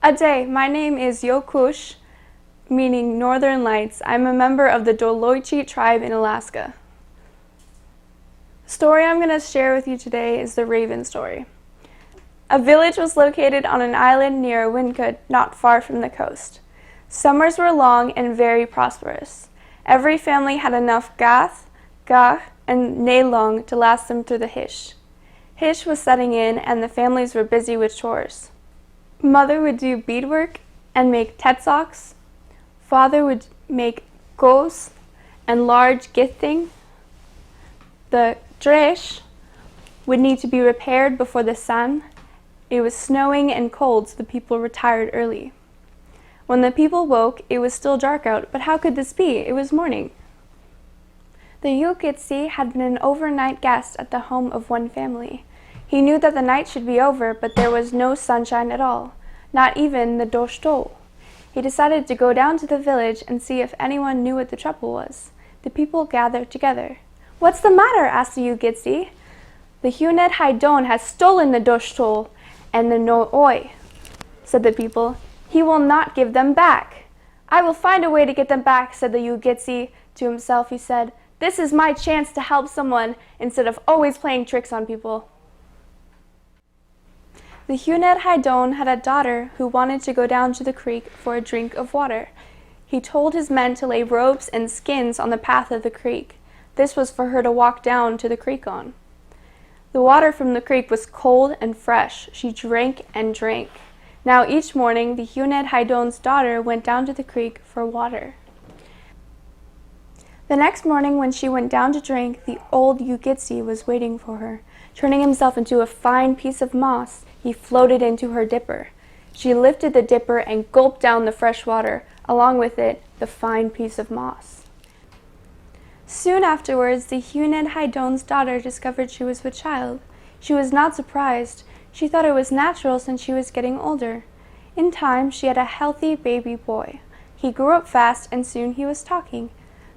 Ade, my name is Yokush, meaning Northern Lights. I'm a member of the Doloichi tribe in Alaska. The story I'm going to share with you today is the Raven story. A village was located on an island near Wincott, not far from the coast. Summers were long and very prosperous. Every family had enough gath, gach, and naylong to last them through the hish. Hish was setting in and the families were busy with chores. Mother would do beadwork and make tetsocks. Father would make gos and large githing. The dresh would need to be repaired before the sun. It was snowing and cold, so the people retired early. When the people woke, it was still dark out, but how could this be? It was morning. The Yukitsi had been an overnight guest at the home of one family. He knew that the night should be over, but there was no sunshine at all, not even the doshto. He decided to go down to the village and see if anyone knew what the trouble was. The people gathered together. "What's the matter?" asked the Yukitsi. "The Huned Haidon has stolen the doshto and the no-oi," said the people. "He will not give them back." "I will find a way to get them back," said the Yukitsi. To himself he said, "This is my chance to help someone instead of always playing tricks on people." The Huned Haidon had a daughter who wanted to go down to the creek for a drink of water. He told his men to lay ropes and skins on the path of the creek. This was for her to walk down to the creek on. The water from the creek was cold and fresh. She drank and drank. Now each morning the Huned Haidon's daughter went down to the creek for water. The next morning when she went down to drink, the old Yukitsi was waiting for her. Turning himself into a fine piece of moss, he floated into her dipper. She lifted the dipper and gulped down the fresh water, along with it, the fine piece of moss. Soon afterwards, the Huned Haidon's daughter discovered she was with child. She was not surprised. She thought it was natural since she was getting older. In time, she had a healthy baby boy. He grew up fast and soon he was talking.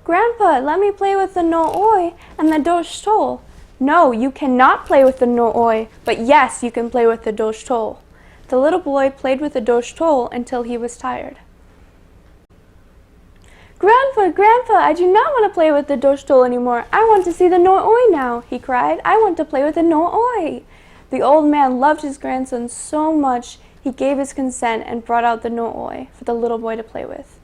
"Grandpa, let me play with the no-oi and the dosh-tol." "No, you cannot play with the no-oi, but yes, you can play with the dosh-tol." The little boy played with the dosh-tol until he was tired. Grandpa, I do not want to play with the dosh-tol anymore. I want to see the no-oi now," he cried. "I want to play with the no-oi." The old man loved his grandson so much, he gave his consent and brought out the no-oi for the little boy to play with.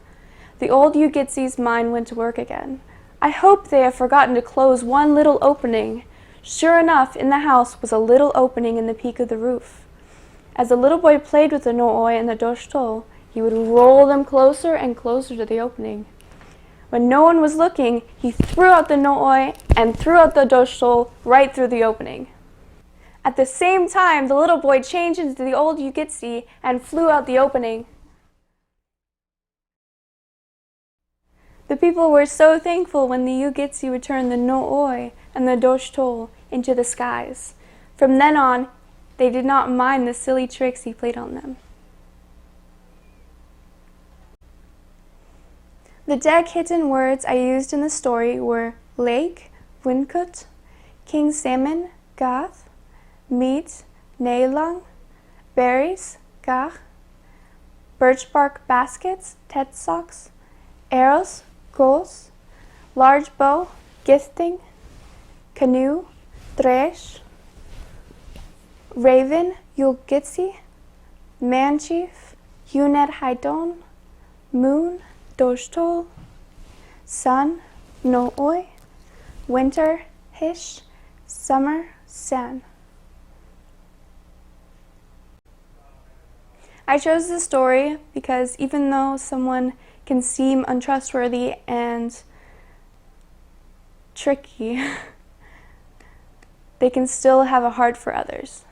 The old Yukitsi's mind went to work again. "I hope they have forgotten to close one little opening." Sure enough, in the house was a little opening in the peak of the roof. As the little boy played with the no-oi and the dosh-tol, he would roll them closer and closer to the opening. When no one was looking, he threw out the no-oi and threw out the dosh-tol right through the opening. At the same time, the little boy changed into the old Yukitsi and flew out the opening. The people were so thankful when the Yukitsi returned the no-oi and the dosh-tol into the skies. From then on, they did not mind the silly tricks he played on them. The deck hidden words I used in the story were lake, winkut, king salmon, gath, meat, neylang, berries, gach, birch bark baskets, tetsocks, arrows, gos, large bow, githting, canoe, dresh, raven, yulgitsi, man chief, Huned Haidon, moon, dosh-tol, sun, no-oi, winter, hish, summer, san. I chose this story because even though someone can seem untrustworthy and tricky, they can still have a heart for others.